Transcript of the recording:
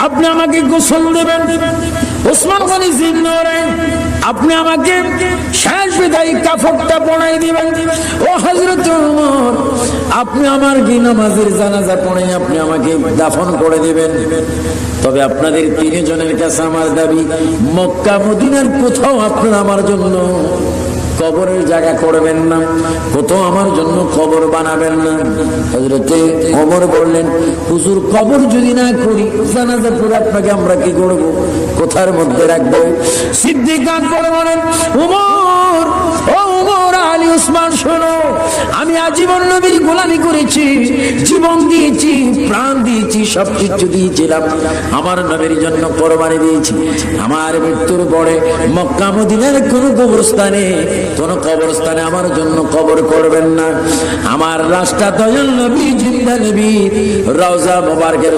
আপনি আমাকে গোসল দেবেন। ওসমান গনি জিন্নৌরাইন, আপনি আমাকে শেষ বিদায়ী কাফনটা পরাই দিবেন। ও হযরত ওমর, আপনি আমার কি নামাজের জানাজা পড়ে আপনি আমাকে দাফন করে দিবেন। তবে আপনাদের তিনজনের কাছে আমার দাবি, মক্কা মদিনার কোথাও আপনারা আমার জন্য কবরের জায়গা করবেন না, কোথাও আমার জন্য কবর বানাবেন না। হযরতে ওমর বললেন, হুজুর কবর যদি না করি জানাজা পড়ে আপনাকে আমরা কি করব, কোথার মধ্যে রাখবো? সিদ্দিক আকবর বলেন, ওমর, ও ওমর, আলী, ওসমান, শোনো, আমি আজীবন নবীর গোলামি করেছি, জীবন দিয়েছি, প্রাণ দিয়েছি, সবকিছু দিয়েছিলাম, আমার নবীর জন্য কোরবানি দিয়েছি। আমার মৃত্যুর পরে মক্কা মদিনার কোন কবরস্থানে আমার জন্য কবর করবেন না। আমার লাশটা দয়াল নবী জিন্দা নবী রওজা মোবারকের